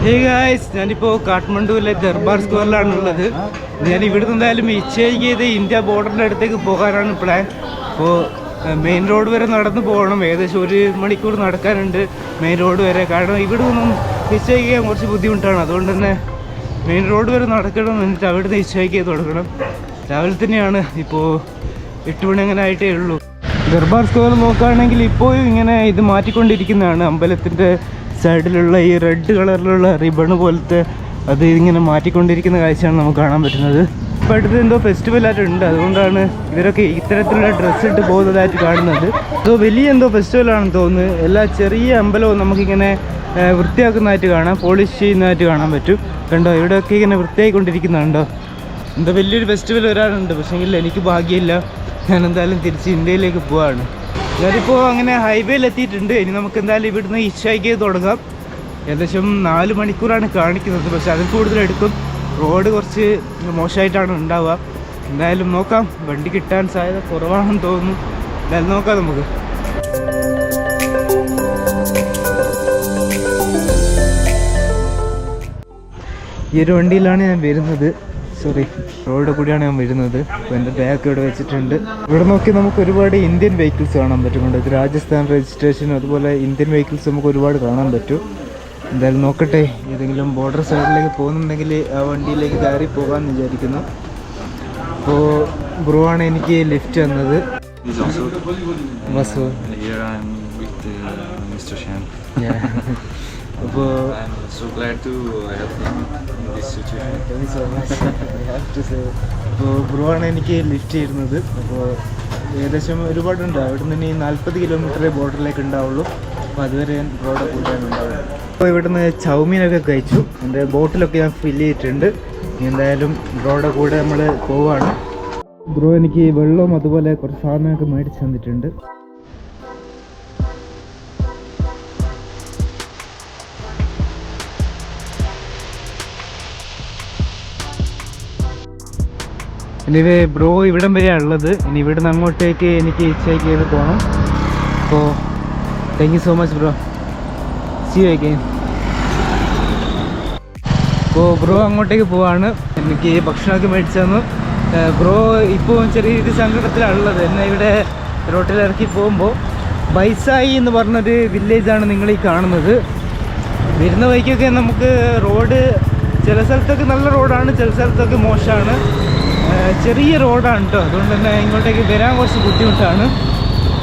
Hey guys, ഞാനിപ്പോൾ കാഠ്മണ്ഡുവിലെ ദർബാർ സ്ക്വയറിലാണുള്ളത്. ഞാൻ ഇവിടുന്ന് എന്തായാലും ഇച്ഛയ്ക്ക് ചെയ്ത് ഇന്ത്യ ബോർഡറിൻ്റെ അടുത്തേക്ക് പോകാനാണ് പ്ലാൻ. അപ്പോൾ മെയിൻ റോഡ് വരെ നടന്നു പോകണം. ഏകദേശം 1 മണിക്കൂർ നടക്കാനുണ്ട് മെയിൻ റോഡ് വരെ. കാരണം ഇവിടെ നിന്നും ഇച്ഛയ്ക്ക് ചെയ്യാൻ കുറച്ച് ബുദ്ധിമുട്ടാണ്. അതുകൊണ്ട് തന്നെ മെയിൻ റോഡ് വരെ നടക്കണം, എന്നിട്ട് അവിടുന്ന് ഇച്ഛയ്ക്ക് ചെയ്ത് തുടങ്ങണം. രാവിലെ തന്നെയാണ്, ഇപ്പോൾ 8 മണി അങ്ങനെ ആയിട്ടേ ഉള്ളൂ. ദർബാർ സ്ക്വയർ നോക്കുകയാണെങ്കിൽ ഇപ്പോഴും ഇങ്ങനെ ഇത് മാറ്റിക്കൊണ്ടിരിക്കുന്നതാണ്. അമ്പലത്തിൻ്റെ സൈഡിലുള്ള ഈ റെഡ് കളറിലുള്ള റിബൺ പോലത്തെ അത് ഇങ്ങനെ മാറ്റിക്കൊണ്ടിരിക്കുന്ന കാഴ്ചയാണ് നമുക്ക് കാണാൻ പറ്റുന്നത്. ഇപ്പോൾ അടുത്ത് എന്തോ ഫെസ്റ്റിവലായിട്ടുണ്ട്, അതുകൊണ്ടാണ് ഇവരൊക്കെ ഇത്തരത്തിലുള്ള ഡ്രസ്സ് ഇട്ട് പോകുന്നതായിട്ട് കാണുന്നത്. അപ്പോൾ വലിയ എന്തോ ഫെസ്റ്റിവലാണെന്ന് തോന്നുന്നു. എല്ലാ ചെറിയ അമ്പലവും നമുക്കിങ്ങനെ വൃത്തിയാക്കുന്നതായിട്ട് കാണാം, പോളിഷ് ചെയ്യുന്നതായിട്ട് കാണാൻ പറ്റും. കണ്ടോ, ഇവിടെയൊക്കെ ഇങ്ങനെ വൃത്തിയായിക്കൊണ്ടിരിക്കുന്നുണ്ടോ. എന്തോ വലിയൊരു ഫെസ്റ്റിവൽ വരാനുണ്ട്, പക്ഷേങ്കിൽ എനിക്ക് ഭാഗ്യമില്ല. ഞാൻ എന്തായാലും തിരിച്ച് ഇന്ത്യയിലേക്ക് പോവാണ്. ഞാനിപ്പോൾ അങ്ങനെ ഹൈവേയിൽ എത്തിയിട്ടുണ്ട്. ഇനി നമുക്ക് എന്തായാലും ഇവിടുന്ന് ഇച്ഛയ്ക്ക് തുടങ്ങാം. ഏകദേശം 4 മണിക്കൂറാണ് കാണിക്കുന്നത്, പക്ഷെ അതിൽ കൂടുതൽ എടുക്കും. റോഡ് കുറച്ച് മോശമായിട്ടാണ് ഉണ്ടാവുക. എന്തായാലും നോക്കാം, വണ്ടി കിട്ടാൻ സാധ്യത കുറവാണെന്ന് തോന്നുന്നു. എന്തായാലും നോക്കാം നമുക്ക്. ഈ ഒരു വണ്ടിയിലാണ് ഞാൻ വരുന്നത്. സോറി, റോഡ് കൂടിയാണ് ഞാൻ വരുന്നത്. അപ്പോൾ എൻ്റെ ബാഗ് ഇവിടെ വെച്ചിട്ടുണ്ട്. ഇവിടെ നോക്കി നമുക്ക് ഒരുപാട് ഇന്ത്യൻ വെഹിക്കിൾസ് കാണാൻ പറ്റുന്നുണ്ട്. ഇത് രാജസ്ഥാൻ രജിസ്ട്രേഷനും അതുപോലെ ഇന്ത്യൻ വെഹിക്കിൾസ് നമുക്ക് ഒരുപാട് കാണാൻ പറ്റും. എന്തായാലും നോക്കട്ടെ, ഏതെങ്കിലും ബോർഡർ സൈഡിലേക്ക് പോകുന്നുണ്ടെങ്കിൽ ആ വണ്ടിയിലേക്ക് കയറി പോകാമെന്ന് വിചാരിക്കുന്നു. അപ്പോൾ ബ്രോ ആണ് എനിക്ക് ലിഫ്റ്റ് തന്നത്. അപ്പോൾ അപ്പോൾ ബ്രോ ആണ് എനിക്ക് ലിഫ്റ്റ് ചെയ്യുന്നത്. അപ്പോൾ ഏകദേശം ഒരുപാടുണ്ട്. അവിടെ നിന്ന് 40 കിലോമീറ്ററേ ബോർഡറിലേക്ക് ഉണ്ടാവുള്ളൂ. അപ്പോൾ അതുവരെ ഞാൻ ബ്രോയുടെ കൂടെയാണ് ഉണ്ടാവുള്ളൂ. അപ്പോൾ ഇവിടുന്ന് ചൗമീനൊക്കെ കഴിച്ചു. എൻ്റെ ബോട്ടിലൊക്കെ ഞാൻ ഫില്ല് ചെയ്തിട്ടുണ്ട്. എന്തായാലും ബ്രോയുടെ കൂടെ നമ്മൾ പോവാണ്. ബ്രോ എനിക്ക് വെള്ളവും അതുപോലെ കുറച്ച് സാധനമൊക്കെ മേടിച്ച് തന്നിട്ടുണ്ട്. ഇനി ബ്രോ ഇവിടം വരെയാണ് ഉള്ളത്. ഇനി ഇവിടുന്ന് അങ്ങോട്ടേക്ക് എനിക്ക് ഇച്ഛയ്ക്ക് ചെയ്ത് പോകണം. അപ്പോൾ thank you so much bro. See you again. അപ്പോൾ ബ്രോ അങ്ങോട്ടേക്ക് പോവാണ്. എനിക്ക് ഭക്ഷണമൊക്കെ മേടിച്ചു തന്നു. ബ്രോ ഇപ്പോൾ ചെറിയ രീതിയിൽ സങ്കടത്തിലാണുള്ളത്. എന്നെ ഇവിടെ റോട്ടിലിറക്കി പോകുമ്പോൾ ബൈസായി എന്ന് പറഞ്ഞൊരു വില്ലേജാണ് നിങ്ങൾ ഈ കാണുന്നത്. വരുന്ന വഴിക്കൊക്കെ നമുക്ക് റോഡ് ചില സ്ഥലത്തൊക്കെ നല്ല റോഡാണ്, ചില സ്ഥലത്തൊക്കെ മോശമാണ്. ചെറിയ റോഡാണ് കേട്ടോ. അതുകൊണ്ട് തന്നെ ഇങ്ങോട്ടേക്ക് വരാൻ കുറച്ച് ബുദ്ധിമുട്ടാണ്.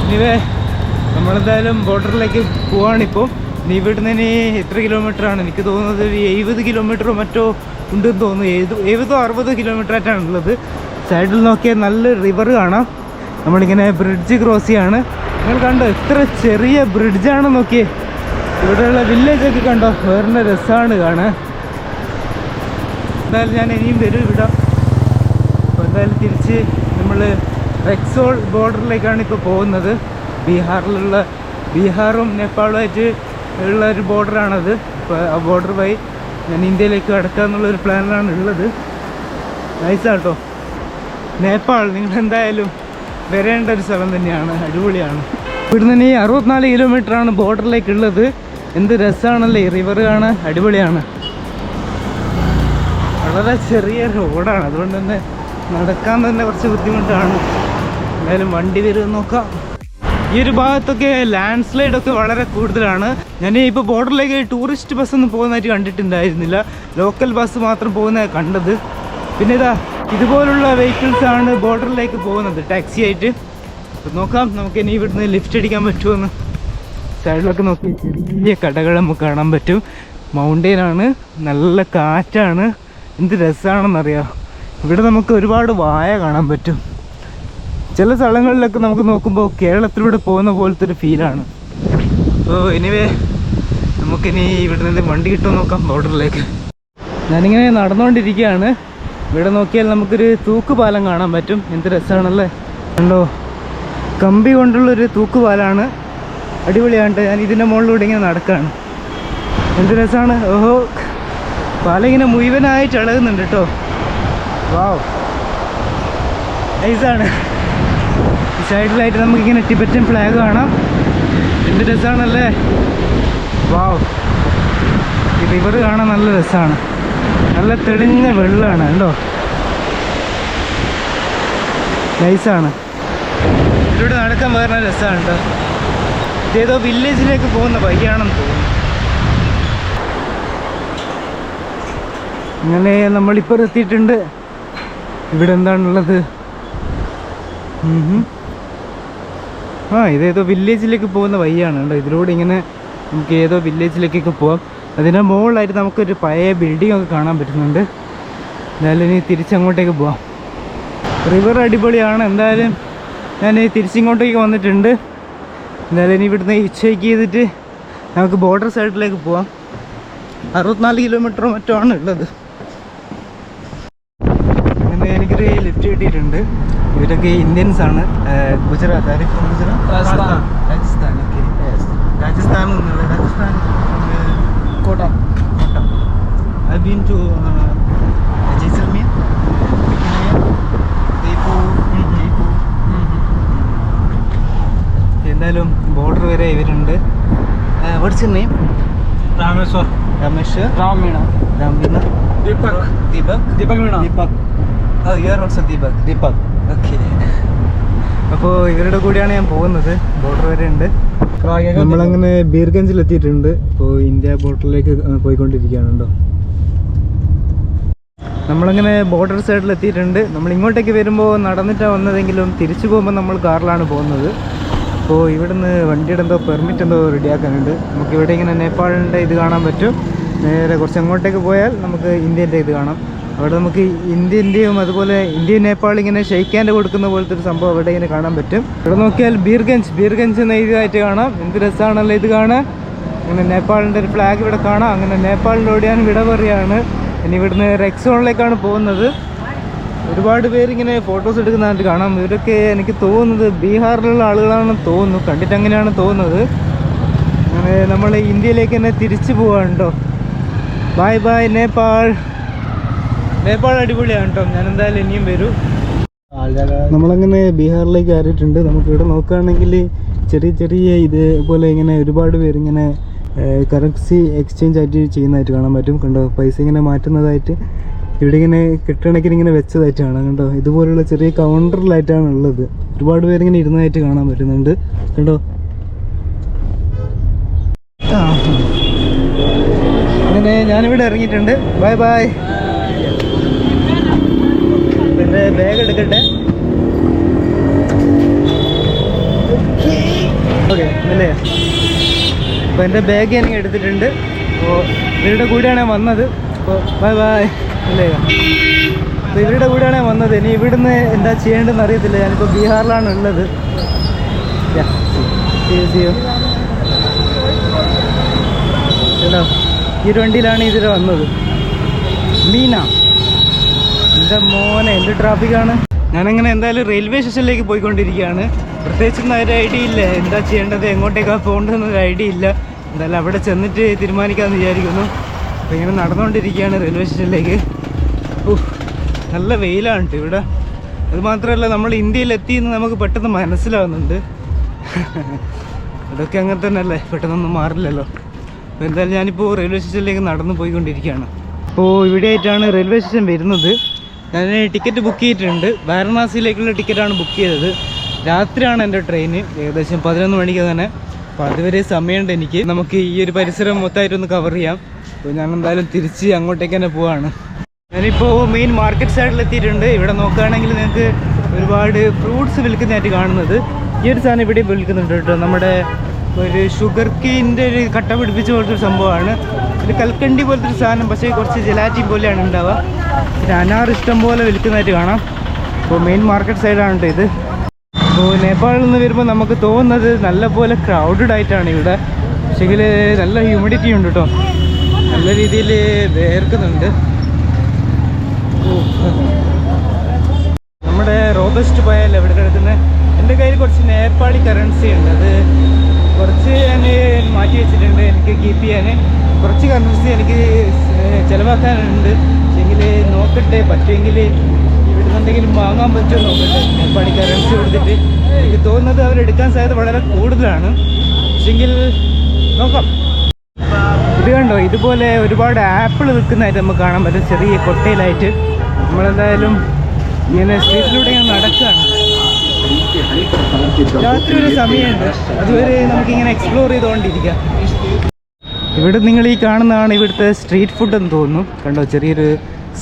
ഇനിവേ നമ്മളെന്തായാലും ബോർഡറിലേക്ക് പോവാണിപ്പോൾ. ഇനി ഇവിടുന്ന് ഇനി എത്ര കിലോമീറ്ററാണ്? എനിക്ക് തോന്നുന്നത് ഒരു 70 കിലോമീറ്ററോ മറ്റോ ഉണ്ടെന്ന് തോന്നുന്നു. 70-60 കിലോമീറ്റർ ആയിട്ടാണ് ഉള്ളത്. സൈഡിൽ നോക്കിയാൽ നല്ല റിവർ കാണാം. നമ്മളിങ്ങനെ ബ്രിഡ്ജ് ക്രോസ് ചെയ്യാണ്. നിങ്ങൾ കണ്ടോ എത്ര ചെറിയ ബ്രിഡ്ജാണെന്ന് നോക്കിയേ. ഇവിടെയുള്ള വില്ലേജൊക്കെ കണ്ടോ, വേറെ രസമാണ് കാണാൻ. എന്തായാലും ഞാൻ ഇനിയും വരും ഇവിടെ. അപ്പോൾ എന്തായാലും തിരിച്ച് നമ്മൾ റെക്സോൾ ബോർഡറിലേക്കാണ് ഇപ്പോൾ പോകുന്നത്. ബീഹാറും നേപ്പാളുമായിട്ട് ഉള്ള ഒരു ബോർഡറാണത്. അപ്പോൾ ആ ബോർഡർ വഴി ഞാൻ ഇന്ത്യയിലേക്ക് കടക്കുക എന്നുള്ളൊരു പ്ലാനിലാണ് ഉള്ളത്. നൈസാട്ടോ. നേപ്പാൾ നിങ്ങളെന്തായാലും വരേണ്ട ഒരു സ്ഥലം തന്നെയാണ്, അടിപൊളിയാണ്. ഇവിടുന്ന് ഇനി 64 കിലോമീറ്ററാണ് ബോർഡറിലേക്കുള്ളത്. എന്ത് രസമാണല്ലേ, ഈ റിവർ കാണാൻ അടിപൊളിയാണ്. വളരെ ചെറിയ റോഡാണ്, അതുകൊണ്ട് തന്നെ നടക്കാൻ തന്നെ കുറച്ച് ബുദ്ധിമുട്ടാണ്. എന്തായാലും വണ്ടി വരും നോക്കാം. ഈ ഒരു ഭാഗത്തൊക്കെ ലാൻഡ് സ്ലൈഡൊക്കെ വളരെ കൂടുതലാണ്. ഞാൻ ഇപ്പോൾ ബോർഡറിലേക്ക് ടൂറിസ്റ്റ് ബസ്സൊന്നും പോകുന്നതായിട്ട് കണ്ടിട്ടുണ്ടായിരുന്നില്ല. ലോക്കൽ ബസ് മാത്രം പോകുന്നതാണ് കണ്ടത്. പിന്നെ ഇതുപോലുള്ള വെഹിക്കിൾസാണ് ബോർഡറിലേക്ക് പോകുന്നത് ടാക്സി ആയിട്ട്. അപ്പോൾ നോക്കാം നമുക്ക് ഇനി ഇവിടുന്ന് ലിഫ്റ്റ് അടിക്കാൻ പറ്റുമെന്ന്. സൈഡിലൊക്കെ നോക്കി ചെറിയ കടകൾ നമുക്ക് കാണാൻ പറ്റും. മൗണ്ടെയിനാണ്, നല്ല കാറ്റാണ്. എന്ത് രസമാണെന്നറിയാം. ഇവിടെ നമുക്ക് ഒരുപാട് വായ കാണാൻ പറ്റും. ചില സ്ഥലങ്ങളിലൊക്കെ നമുക്ക് നോക്കുമ്പോൾ കേരളത്തിലൂടെ പോകുന്ന പോലത്തെ ഒരു ഫീലാണ്. അപ്പോൾ എനിവേ നമുക്കിനി ഇവിടെ നിന്ന് വണ്ടി കിട്ടുമോ നോക്കാം ബോർഡറിലേക്ക്. ഞാനിങ്ങനെ നടന്നുകൊണ്ടിരിക്കുകയാണ്. ഇവിടെ നോക്കിയാൽ നമുക്കൊരു തൂക്കുപാലം കാണാൻ പറ്റും. എന്ത് രസമാണല്ലേ, കണ്ടോ, കമ്പി കൊണ്ടുള്ളൊരു തൂക്കുപാലാണ്. അടിപൊളിയാണ്. ഞാൻ ഇതിൻ്റെ മുകളിലൂടെ ഇങ്ങനെ നടക്കുകയാണ്. എന്ത് രസമാണ്. ഓഹോ, പാലം ഇങ്ങനെ മുഴുവനായിട്ട് ഇളകുന്നുണ്ട് കേട്ടോ. വാവ്, നൈസാണ്. ഈ സൈഡിലായിട്ട് നമുക്കിങ്ങനെ ടിബറ്റൻ ഫ്ലാഗ് കാണാം. എന്ത് രസമാണല്ലേ. വാവ്, ഈ റിവർ കാണാൻ നല്ല രസമാണ്, നല്ല തെളിഞ്ഞ വെള്ളമാണ് കണ്ടോ, നൈസാണ്. ഇതിലൂടെ നടക്കാൻ വേറെ രസമാണ് കേട്ടോ. ഇതേതോ വില്ലേജിലേക്ക് പോകുന്ന വഴിയാണെന്ന് തോന്നുന്നു. അങ്ങനെ നമ്മളിപ്പോൾ എത്തിയിട്ടുണ്ട്. ഇവിടെ എന്താണുള്ളത്? ഇതേതോ വില്ലേജിലേക്ക് പോകുന്ന വഴിയാണ് കേട്ടോ. ഇതിലൂടെ ഇങ്ങനെ നമുക്ക് ഏതോ വില്ലേജിലേക്കൊക്കെ പോവാം. അതിൻ്റെ മുകളിലായിട്ട് നമുക്കൊരു പഴയ ബിൽഡിംഗ് ഒക്കെ കാണാൻ പറ്റുന്നുണ്ട്. എന്തായാലും ഇനി തിരിച്ചങ്ങോട്ടേക്ക് പോവാം. റിവർ അടിപൊളിയാണ്. എന്തായാലും ഞാൻ തിരിച്ചിങ്ങോട്ടേക്ക് വന്നിട്ടുണ്ട്. എന്തായാലും ഇനി ഇവിടുന്ന് ഹിച്ച് ചെയ്തിട്ട് നമുക്ക് ബോർഡർ സൈഡിലേക്ക് പോവാം. 64 കിലോമീറ്ററോ മറ്റോ ആണ് ഉള്ളത്. അങ്ങനെ എനിക്കൊരു ലിഫ്റ്റ് കിട്ടിയിട്ടുണ്ട്. ഇവരൊക്കെ ഇന്ത്യൻസ് ആണ്. ഗുജറാത്ത്, രാജസ്ഥാൻ. ഓക്കെ, രാജസ്ഥാൻ കോട്ട. I've been to Jaisalmer, Jaipur. എന്തായാലും ബോർഡർ വരെ ഇവരുണ്ട്. What's your name? രാമേശ്വർ. രാമീണ. Deepak. You are also Deepak. Okay. അപ്പോൾ ഇവരുടെ കൂടെയാണ് ഞാൻ പോകുന്നത്. ബോർഡർ വരെ ഉണ്ട്. നമ്മളങ്ങനെ ബീർഗഞ്ചിൽ എത്തിയിട്ടുണ്ട്. ഇപ്പോൾ ഇന്ത്യ ബോർഡറിലേക്ക് പോയിക്കൊണ്ടിരിക്കുകയാണുണ്ടോ. നമ്മളങ്ങനെ ബോർഡർ സൈഡിൽ എത്തിയിട്ടുണ്ട്. നമ്മൾ ഇങ്ങോട്ടേക്ക് വരുമ്പോൾ നടന്നിട്ടാണ് വന്നതെങ്കിലും തിരിച്ചു പോകുമ്പോൾ നമ്മൾ കാറിലാണ് പോകുന്നത്. അപ്പോൾ ഇവിടുന്ന് വണ്ടിയുടെ എന്തോ പെർമിറ്റ് എന്തോ റെഡിയാക്കാനുണ്ട്. നമുക്കിവിടെ ഇങ്ങനെ നേപ്പാളിൻ്റെ ഇത് കാണാൻ പറ്റും. നേരെ കുറച്ച് അങ്ങോട്ടേക്ക് പോയാൽ നമുക്ക് ഇന്ത്യൻ്റെ ഇത് കാണാം. അവിടെ നമുക്ക് ഇന്ത്യൻ്റെയും അതുപോലെ ഇന്ത്യയും നേപ്പാൾ ഇങ്ങനെ ഷെയ്ക്കാൻ്റെ കൊടുക്കുന്ന പോലത്തെ ഒരു സംഭവം അവിടെ ഇങ്ങനെ കാണാൻ പറ്റും. ഇവിടെ നോക്കിയാൽ ബീർഗഞ്ച് എന്ന ഇതായിട്ട് കാണാം. എന്ത് രസമാണല്ലോ ഇത് കാണാൻ. അങ്ങനെ നേപ്പാളിൻ്റെ ഒരു ഫ്ലാഗ് ഇവിടെ കാണാം. അങ്ങനെ നേപ്പാളിനോട് ഞാൻ വിട പറയുകയാണ്. ഇനി ഇവിടുന്ന് റെക്സോണിലേക്കാണ് പോകുന്നത്. ഒരുപാട് പേരിങ്ങനെ ഫോട്ടോസ് എടുക്കുന്നതായിട്ട് കാണാം. ഇവരൊക്കെ എനിക്ക് തോന്നുന്നത് ബീഹാറിലുള്ള ആളുകളാണെന്ന് തോന്നുന്നു. കണ്ടിട്ട് അങ്ങനെയാണ് തോന്നുന്നത്. അങ്ങനെ നമ്മൾ ഇന്ത്യയിലേക്ക് തന്നെ തിരിച്ചു പോവാണ്ടോ. ബൈ നേപ്പാൾ. നേപ്പാൾ അടിപൊളിയാണ് കേട്ടോ. ഞാൻ എന്തായാലും ഇനിയും വരും. നമ്മളങ്ങനെ ബീഹാറിലേക്ക് കയറിയിട്ടുണ്ട്. നമുക്കിവിടെ നോക്കുകയാണെങ്കിൽ ചെറിയ ഇതേപോലെ ഇങ്ങനെ ഒരുപാട് പേരിങ്ങനെ കറൻസി എക്സ്ചേഞ്ച് ആയിട്ട് ചെയ്യുന്നതായിട്ട് കാണാൻ പറ്റും. കണ്ടോ, പൈസ ഇങ്ങനെ മാറ്റുന്നതായിട്ട് ഇവിടെ ഇങ്ങനെ കെട്ടണക്കിന് ഇങ്ങനെ വെച്ചതായിട്ട് കാണാം. കണ്ടോ, ഇതുപോലുള്ള ചെറിയ കൗണ്ടറിലായിട്ടാണ് ഉള്ളത്. ഒരുപാട് പേരിങ്ങനെ ഇരുന്നതായിട്ട് കാണാൻ പറ്റുന്നുണ്ട്. കണ്ടോ, അങ്ങനെ ഞാനിവിടെ ഇറങ്ങിയിട്ടുണ്ട്. ബൈ. എൻ്റെ ബാഗ് എടുക്കട്ടെ. ഓക്കെ അല്ലേ. അപ്പോൾ എൻ്റെ ബാഗ് എനിക്ക് എടുത്തിട്ടുണ്ട്. അപ്പോൾ ഇവരുടെ കൂടെയാണ് ഞാൻ വന്നത്. അപ്പോൾ ബൈ അല്ലേ. അപ്പോൾ ഇവരുടെ കൂടെയാണ് ഞാൻ വന്നത്. ഇനി ഇവിടുന്ന് എന്താ ചെയ്യേണ്ടതെന്ന് അറിയത്തില്ല. ഞാനിപ്പോൾ ബീഹാറിലാണ് ഉള്ളത്. കേട്ടോ, ഈ ഒരു വണ്ടിയിലാണ് ഇതിൽ വന്നത്. മീന, എൻ്റെ മോനെ, എന്ത് ട്രാഫിക്കാണ്. ഞാനങ്ങനെ എന്തായാലും റെയിൽവേ സ്റ്റേഷനിലേക്ക് പോയിക്കൊണ്ടിരിക്കുകയാണ്. പ്രത്യേകിച്ചൊന്നും ഒരു ഐഡിയ ഇല്ല എന്താ ചെയ്യേണ്ടത്, എങ്ങോട്ടേക്കാണ് പോകേണ്ടതെന്നൊരു ഐഡിയ ഇല്ല. എന്തായാലും അവിടെ ചെന്നിട്ട് തീരുമാനിക്കാമെന്ന് വിചാരിക്കുന്നു. അപ്പോൾ ഇങ്ങനെ നടന്നുകൊണ്ടിരിക്കുകയാണ് റെയിൽവേ സ്റ്റേഷനിലേക്ക്. നല്ല വെയിലാണ് ഇവിടെ. അതുമാത്രമല്ല നമ്മൾ ഇന്ത്യയിലെത്തിയെന്ന് നമുക്ക് പെട്ടെന്ന് മനസ്സിലാവുന്നുണ്ട്. ഇതൊക്കെ അങ്ങനെ തന്നെ അല്ലേ, പെട്ടെന്നൊന്നും മാറില്ലല്ലോ. അപ്പോൾ എന്തായാലും ഞാനിപ്പോൾ റെയിൽവേ സ്റ്റേഷനിലേക്ക് നടന്നു പോയിക്കൊണ്ടിരിക്കുകയാണ്. അപ്പോൾ ഇവിടെ ആയിട്ടാണ് റെയിൽവേ സ്റ്റേഷൻ വരുന്നത്. ഞാൻ ടിക്കറ്റ് ബുക്ക് ചെയ്തിട്ടുണ്ട്. വാരണാസിയിലേക്കുള്ള ടിക്കറ്റാണ് ബുക്ക് ചെയ്തത്. രാത്രിയാണ് എൻ്റെ ട്രെയിന്, ഏകദേശം 11 മണിക്ക് തന്നെ. അപ്പോൾ അതുവരെ സമയമുണ്ട് എനിക്ക്. നമുക്ക് ഈ ഒരു പരിസരം മൊത്തമായിട്ടൊന്ന് കവർ ചെയ്യാം. അപ്പോൾ ഞാൻ എന്തായാലും തിരിച്ച് അങ്ങോട്ടേക്ക് തന്നെ പോവാണ്. ഞാനിപ്പോൾ മെയിൻ മാർക്കറ്റ് സൈഡിൽ എത്തിയിട്ടുണ്ട്. ഇവിടെ നോക്കുകയാണെങ്കിൽ നിങ്ങൾക്ക് ഒരുപാട് ഫ്രൂട്ട്സ് വിൽക്കുന്നതായിട്ട് കാണുന്നത്. ഈ ഒരു സാധനം ഇവിടെ വിൽക്കുന്നുണ്ട് കേട്ടോ. നമ്മുടെ ഒരു ഷുഗർ കെയിൻ്റെ ഒരു കട്ട പിടിപ്പിച്ച പോലത്തെ ഒരു സംഭവമാണ്. ഒരു കൽക്കണ്ടി പോലത്തെ ഒരു സാധനം, പക്ഷേ കുറച്ച് ജലാറ്റി പോലെയാണ് ഉണ്ടാവുക. പിന്നെ അനാർ ഇഷ്ടം പോലെ വിൽക്കുന്നതായിട്ട് കാണാം. അപ്പോൾ മെയിൻ മാർക്കറ്റ് സൈഡാണ് ഇത്. അപ്പോൾ നേപ്പാളിൽ നിന്ന് വരുമ്പോൾ നമുക്ക് തോന്നുന്നത് നല്ല പോലെ ക്രൗഡഡ് ആയിട്ടാണ് ഇവിടെ. പക്ഷേങ്കിൽ നല്ല ഹ്യൂമിഡിറ്റി ഉണ്ട് കേട്ടോ. നല്ല രീതിയിൽ വേർക്കുന്നുണ്ട്. നമ്മുടെ റോബസ്റ്റ് പോയാൽ എവിടെ കിടക്കുന്നത്. എൻ്റെ കയ്യിൽ കുറച്ച് നേപ്പാളി കറൻസി ഉണ്ട്. അത് കുറച്ച് ഞാൻ മാറ്റി വെച്ചിട്ടുണ്ട് എനിക്ക് കീപ്പ് ചെയ്യാൻ. കുറച്ച് കറൻസി എനിക്ക് ചിലവാക്കാനുണ്ട്. പക്ഷേങ്കിൽ നോക്കട്ടെ, പറ്റുമെങ്കിൽ ഇവിടുന്ന് എന്തെങ്കിലും വാങ്ങാൻ പറ്റുമോ നോക്കട്ടെ. നേപ്പാളി കറൻസി കൊടുത്തിട്ട് എനിക്ക് തോന്നുന്നത് അവരെടുക്കാൻ സാധ്യത വളരെ കൂടുതലാണ്. പക്ഷേങ്കിൽ നോക്കാം. ഇത് കണ്ടോ, ഇതുപോലെ ഒരുപാട് ആപ്പിൾ വിൽക്കുന്നതായിട്ട് നമുക്ക് കാണാൻ പറ്റും, ചെറിയ കൊട്ടയിലായിട്ട്. നമ്മളെന്തായാലും ഇങ്ങനെ സ്ട്രീറ്റിലൂടെ ഇങ്ങനെ നടക്കുകയാണ്. രാത്രി ഒരു സമയമുണ്ട്, അതുവരെ നമുക്കിങ്ങനെ എക്സ്പ്ലോർ ചെയ്തുകൊണ്ടിരിക്കാം. ഇവിടെ നിങ്ങൾ ഈ കാണുന്നതാണ് ഇവിടുത്തെ സ്ട്രീറ്റ് ഫുഡ് എന്ന് തോന്നുന്നു. കണ്ടോ, ചെറിയൊരു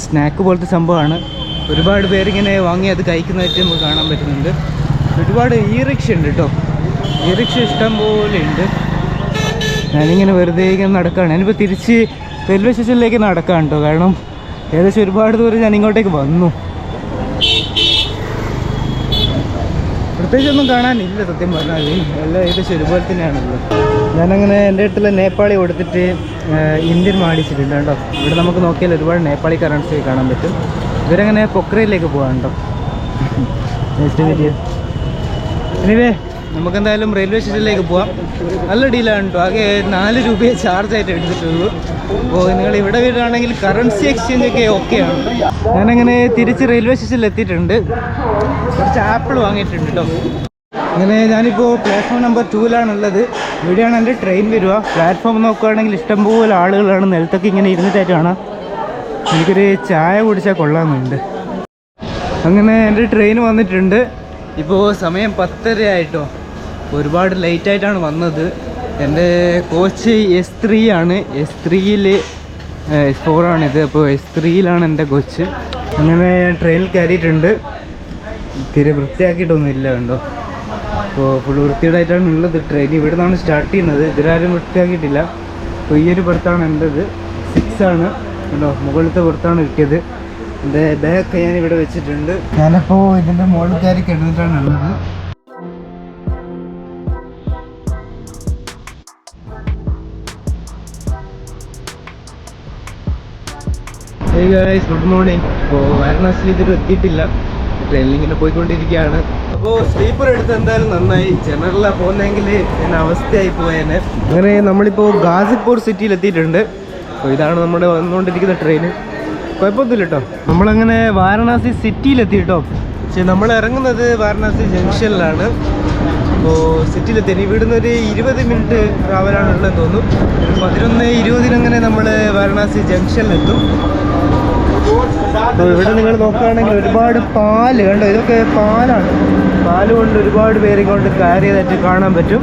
സ്നാക്ക് പോലത്തെ സംഭവമാണ്. ഒരുപാട് പേരിങ്ങനെ വാങ്ങി അത് കഴിക്കുന്നതായിട്ട് നമുക്ക് കാണാൻ പറ്റുന്നുണ്ട്. ഒരുപാട് ഈ റിക്ഷ ഉണ്ട് കേട്ടോ, ഈ റിക്ഷ ഇഷ്ടം പോലെ ഉണ്ട്. ഞാനിങ്ങനെ വെറുതെ ഇങ്ങനെ നടക്കുകയാണ്. ഞാനിപ്പോൾ തിരിച്ച് റെയിൽവേ സ്റ്റേഷനിലേക്ക് നടക്കാം കേട്ടോ, കാരണം ഏകദേശം ഒരുപാട് ദൂരം ഞാൻ ഇങ്ങോട്ടേക്ക് വന്നു. പ്രത്യേകിച്ചൊന്നും കാണാനില്ല സത്യം പറഞ്ഞാൽ, എല്ലാം ഏകദേശം ഒരുപോലെ തന്നെയാണല്ലോ. ഞാനങ്ങനെ എൻ്റെ അടുത്തുള്ള നേപ്പാളി കൊടുത്തിട്ട് ഇന്ത്യൻ മേടിച്ചിട്ടുണ്ട് കേട്ടോ. ഇവിടെ നമുക്ക് നോക്കിയാൽ ഒരുപാട് നേപ്പാളി കറൻസി കാണാൻ പറ്റും. ഇവരങ്ങനെ പൊക്രയിലേക്ക് പോകാം കേട്ടോ. നെക്സ്റ്റ് വീഡിയോ എനിവേ നമുക്കെന്തായാലും റെയിൽവേ സ്റ്റേഷനിലേക്ക് പോവാം. നല്ല ഡീലാണ് കേട്ടോ, ആകെ 4 രൂപയെ ചാർജായിട്ട് എടുത്തിട്ടുള്ളൂ. അപ്പോൾ നിങ്ങൾ ഇവിടെ വീടാണെങ്കിൽ കറൻസി എക്സ്ചേഞ്ച് ഒക്കെ ഓക്കെയാണ്. ഞാനങ്ങനെ തിരിച്ച് റെയിൽവേ സ്റ്റേഷനിൽ എത്തിയിട്ടുണ്ട്. കുറച്ച് ആപ്പിൾ വാങ്ങിയിട്ടുണ്ട് കേട്ടോ. അങ്ങനെ ഞാനിപ്പോൾ പ്ലാറ്റ്ഫോം നമ്പർ 2-ലാണുള്ളത്. ഇവിടെയാണ് എൻ്റെ ട്രെയിൻ വരിക. പ്ലാറ്റ്ഫോം നോക്കുകയാണെങ്കിൽ ഇഷ്ടംപോലെ ആളുകളാണ്, നിലത്തൊക്കെ ഇങ്ങനെ ഇരുന്നിട്ടായിട്ടാണ്. എനിക്കൊരു ചായ കുടിച്ചാൽ കൊള്ളാമെന്നുണ്ട്. അങ്ങനെ എൻ്റെ ട്രെയിൻ വന്നിട്ടുണ്ട്. ഇപ്പോൾ സമയം 10:30 ആയിട്ടോ. ഒരുപാട് ലേറ്റായിട്ടാണ് വന്നത്. എൻ്റെ കോച്ച് S3 ആണ്. S3-ൽ S4 ആണിത്. അപ്പോൾ S3-ലാണ് എൻ്റെ കോച്ച്. അങ്ങനെ ട്രെയിനിൽ കയറിയിട്ടുണ്ട്. തീരെ വൃത്തിയാക്കിയിട്ടൊന്നുമില്ല കണ്ടോ. അപ്പോൾ ഫുൾ വൃത്തിയുടായിട്ടാണ് ഉള്ളത് ട്രെയിൻ. ഇവിടെ നിന്നാണ് സ്റ്റാർട്ട് ചെയ്യുന്നത്. ഇതിലാരും വൃത്തിയാക്കിയിട്ടില്ല. അപ്പോൾ ഈ ഒരു ബർത്താണ് എൻ്റെത്. 6 ആണ് കണ്ടോ, മുകളിലത്തെ ബർത്താണ് കിട്ടിയത്. എൻ്റെ ബാഗൊക്കെ ഞാൻ ഇവിടെ വെച്ചിട്ടുണ്ട്. ഞാനപ്പോൾ ഇതിൻ്റെ മുകളിൽ കയറി കിടന്നിട്ടാണ് ഉള്ളത്. Hey guys, good morning. അപ്പോൾ വാരണാസിയിൽ ഇതൊരു എത്തിയിട്ടില്ല, ട്രെയിനിൽ ഇങ്ങനെ പോയിക്കൊണ്ടിരിക്കുകയാണ്. അപ്പോൾ സ്ലീപ്പർ എടുത്ത് എന്തായാലും നന്നായി. ജനറലാണ് പോകുന്നതെങ്കിൽ എന്നെ അവസ്ഥയായി പോയേനെ. അങ്ങനെ നമ്മളിപ്പോൾ ഗാസിപ്പൂർ സിറ്റിയിൽ എത്തിയിട്ടുണ്ട്. അപ്പോൾ ഇതാണ് നമ്മുടെ വന്നുകൊണ്ടിരിക്കുന്ന ട്രെയിന്. കുഴപ്പമൊന്നുമില്ല കേട്ടോ. നമ്മളങ്ങനെ വാരണാസി സിറ്റിയിലെത്തി കേട്ടോ. പക്ഷേ നമ്മൾ ഇറങ്ങുന്നത് വാരണാസി ജംഗ്ഷനിലാണ്. അപ്പോൾ സിറ്റിയിലെത്തി. ഇവിടുന്ന് ഒരു 20 മിനിറ്റ് ട്രാവലാണുള്ളതെന്ന് തോന്നുന്നു. 11:20 നമ്മൾ വാരണാസി ജംഗ്ഷനിലെത്തും. അപ്പോൾ ഇവിടെ നിങ്ങൾ നോക്കുകയാണെങ്കിൽ ഒരുപാട് പാല് കണ്ടോ, ഇതൊക്കെ പാലാണ്. പാല് കൊണ്ട് ഒരുപാട് പേരെ കൊണ്ട് കയറിയതായിട്ട് കാണാൻ പറ്റും.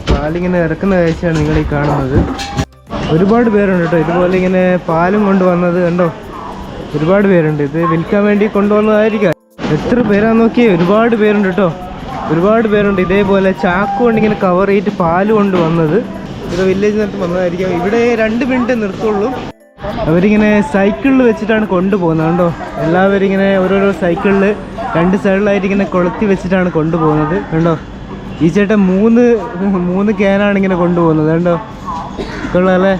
പാലിങ്ങനെ ഇറക്കുന്ന കാഴ്ചയാണ് നിങ്ങൾ ഈ കാണുന്നത്. ഒരുപാട് പേരുണ്ട് കേട്ടോ ഇതുപോലെ ഇങ്ങനെ പാലും കൊണ്ടുവന്നത് കണ്ടോ. ഒരുപാട് പേരുണ്ട്. ഇത് വിൽക്കാൻ വേണ്ടി കൊണ്ടുവന്നതായിരിക്കാം. എത്ര പേരാന്ന് നോക്കിയേ, ഒരുപാട് പേരുണ്ട് കേട്ടോ. ഒരുപാട് പേരുണ്ട് ഇതേപോലെ ചാക്ക് കൊണ്ട് ഇങ്ങനെ കവർ ചെയ്തിട്ട് പാല് കൊണ്ടുവന്നത്. ഇത് വില്ലേജിനകത്ത് വന്നതായിരിക്കാം. ഇവിടെ 2 മിനിറ്റ് നിർത്തുള്ളൂ. അവരിങ്ങനെ സൈക്കിളിൽ വെച്ചിട്ടാണ് കൊണ്ടുപോകുന്നത് കണ്ടോ. എല്ലാവരും ഇങ്ങനെ ഓരോരോ സൈക്കിളിൽ 2 സൈഡിലായിട്ട് ഇങ്ങനെ കൊളുത്തി വെച്ചിട്ടാണ് കൊണ്ടുപോകുന്നത് കണ്ടോ. ഈ ചേട്ടൻ 3 ക്യാനാണ് ഇങ്ങനെ കൊണ്ടുപോകുന്നത് കണ്ടോ. കൊള്ളാല്ലേ.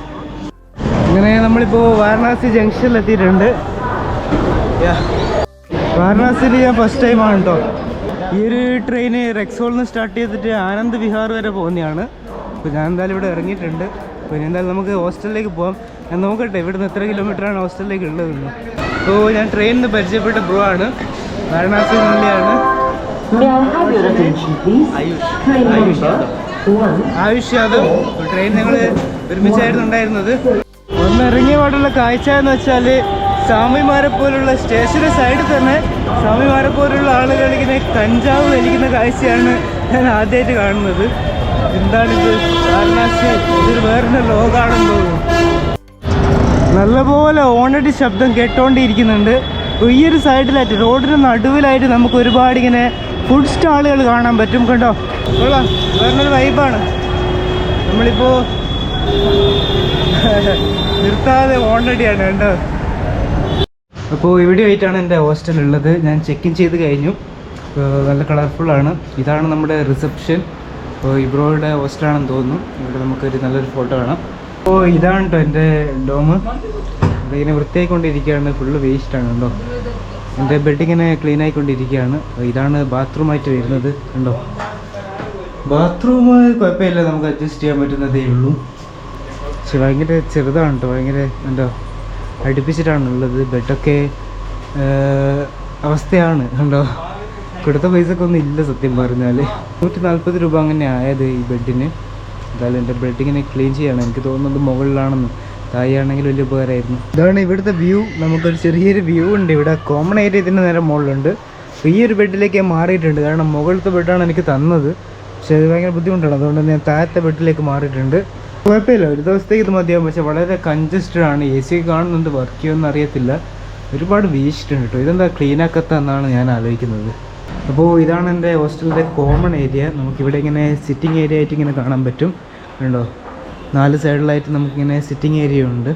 അങ്ങനെ നമ്മളിപ്പോൾ വാരണാസി ജംഗ്ഷനിൽ എത്തിയിട്ടുണ്ട്. വാരണാസിയിൽ ഞാൻ ഫസ്റ്റ് ടൈമാണ് കേട്ടോ. ഈ ഒരു ട്രെയിന് റെക്സോളിൽ നിന്ന് സ്റ്റാർട്ട് ചെയ്തിട്ട് ആനന്ദ് വിഹാർ വരെ പോകുന്നതാണ്. അപ്പോൾ ഞാൻ എന്തായാലും ഇവിടെ ഇറങ്ങിയിട്ടുണ്ട്. അപ്പോൾ എന്തായാലും നമുക്ക് ഹോസ്റ്റലിലേക്ക് പോകാം. ഞാൻ നോക്കട്ടെ ഇവിടുന്ന് എത്ര കിലോമീറ്ററാണ് ഹോസ്റ്റലിലേക്ക് ഉള്ളതെന്ന്. അപ്പോൾ ഞാൻ ട്രെയിനിൽ നിന്ന് പരിചയപ്പെട്ട ബ്രോ ആണ്, വാരണാസി മുന്നിലാണ്. ആയുഷ് യാദവ്. ട്രെയിൻ ഞങ്ങൾ ഒരുമിച്ചായിരുന്നു ഉണ്ടായിരുന്നത്. ഒന്നിറങ്ങിയ പാടുള്ള കാഴ്ച എന്ന് വെച്ചാൽ സ്വാമിമാരെ പോലുള്ള സ്റ്റേഷൻ്റെ സൈഡിൽ തന്നെ സ്വാമിമാരെ പോലുള്ള ആളുകൾ ഇങ്ങനെ കഞ്ചാവ് വലിക്കുന്ന കാഴ്ചയാണ് ഞാൻ ആദ്യമായിട്ട് കാണുന്നത്. എന്താണിത്, വാരണാസി ഇതൊരു വേറൊരു ലോകമാണെന്ന് തോന്നുന്നു. നല്ലപോലെ ഓണടി ശബ്ദം കേട്ടോണ്ടിരിക്കുന്നുണ്ട്. ഈ ഒരു സൈഡിലായിട്ട് റോഡിന് നടുവിലായിട്ട് നമുക്ക് ഒരുപാട് ഇങ്ങനെ ഫുഡ് സ്റ്റാളുകൾ കാണാൻ പറ്റും കേട്ടോ. കൊള്ളാം, വേറൊരു വൈബാണ്. നമ്മളിപ്പോൾ നിർത്താതെ ഓണടിയാണ് കേട്ടോ. അപ്പോൾ ഇവിടെ ആയിട്ടാണ് എൻ്റെ ഹോസ്റ്റൽ ഉള്ളത്. ഞാൻ ചെക്ക് ഇൻ ചെയ്ത് കഴിഞ്ഞു. നല്ല കളർഫുള്ളാണ്. ഇതാണ് നമ്മുടെ റിസപ്ഷൻ. അപ്പോൾ ഇബ്രോയുടെ ഹോസ്റ്റലാണെന്ന് തോന്നുന്നു. ഇവിടെ നമുക്കൊരു നല്ലൊരു ഫോട്ടോ കാണാം. അപ്പോൾ ഇതാണ് കേട്ടോ എൻ്റെ ഡോം. ഇതിങ്ങനെ വൃത്തിയായിക്കൊണ്ടിരിക്കുകയാണ്. ഫുള്ള് വേസ്റ്റാണ് കേട്ടോ. എൻ്റെ ബെഡിങ്ങനെ ക്ലീൻ ആയിക്കൊണ്ടിരിക്കുകയാണ്. ഇതാണ് ബാത്റൂമായിട്ട് വരുന്നത് കണ്ടോ. ബാത്റൂം കുഴപ്പമില്ല, നമുക്ക് അഡ്ജസ്റ്റ് ചെയ്യാൻ പറ്റുന്നതേ ഉള്ളൂ. പക്ഷെ ഭയങ്കര ചെറുതാണ് കേട്ടോ. ഭയങ്കര എന്തോ അടുപ്പിച്ചിട്ടാണുള്ളത്. ബെഡൊക്കെ അവസ്ഥയാണ് കണ്ടോ. കൊടുത്ത പൈസക്ക് ഒന്നും ഇല്ല സത്യം പറഞ്ഞാൽ. 140 രൂപ അങ്ങനെ ആയത് ഈ ബെഡിന്. എന്തായാലും എൻ്റെ ബെഡ് ഇങ്ങനെ ക്ലീൻ ചെയ്യണം. എനിക്ക് തോന്നുന്നത് മുകളിലാണെന്ന്. താഴെയാണെങ്കിൽ വലിയ ഉപകാരമായിരുന്നു. ഇതാണ് ഇവിടുത്തെ വ്യൂ. നമുക്കൊരു ചെറിയൊരു വ്യൂ ഉണ്ട് ഇവിടെ. കോമൺ ഏരിയ ഇതിൻ്റെ നേരെ മുകളിലുണ്ട്. അപ്പോൾ ഈ ഒരു ബെഡിലേക്ക് ഞാൻ മാറിയിട്ടുണ്ട്. കാരണം മുകളിലത്തെ ബെഡാണ് എനിക്ക് തന്നത്. പക്ഷേ അത് ഭയങ്കര ബുദ്ധിമുട്ടാണ്. അതുകൊണ്ട് ഞാൻ താഴത്തെ ബെഡിലേക്ക് മാറിയിട്ടുണ്ട്. കുഴപ്പമില്ല, ഒരു ദിവസത്തേക്ക് ഇത് മതിയാവും. പക്ഷേ വളരെ കൺജസ്റ്റഡ് ആണ്. എ സി കാണുന്നുണ്ട്, വർക്ക് ചെയ്യുമെന്ന് അറിയത്തില്ല. ഒരുപാട് വീശിട്ടുണ്ട് കേട്ടോ. ഇതെന്താ ക്ലീനാക്കത്താന്നാണ് ഞാൻ ആലോചിക്കുന്നത്. അപ്പോൾ ഇതാണ് എൻ്റെ ഹോസ്റ്റലിൻ്റെ കോമൺ ഏരിയ. നമുക്കിവിടെ ഇങ്ങനെ സിറ്റിംഗ് ഏരിയ ആയിട്ട് ഇങ്ങനെ കാണാൻ പറ്റും. കണ്ടോ, 4 സൈഡിലായിട്ട് നമുക്കിങ്ങനെ സിറ്റിംഗ് ഏരിയ ഉണ്ട്.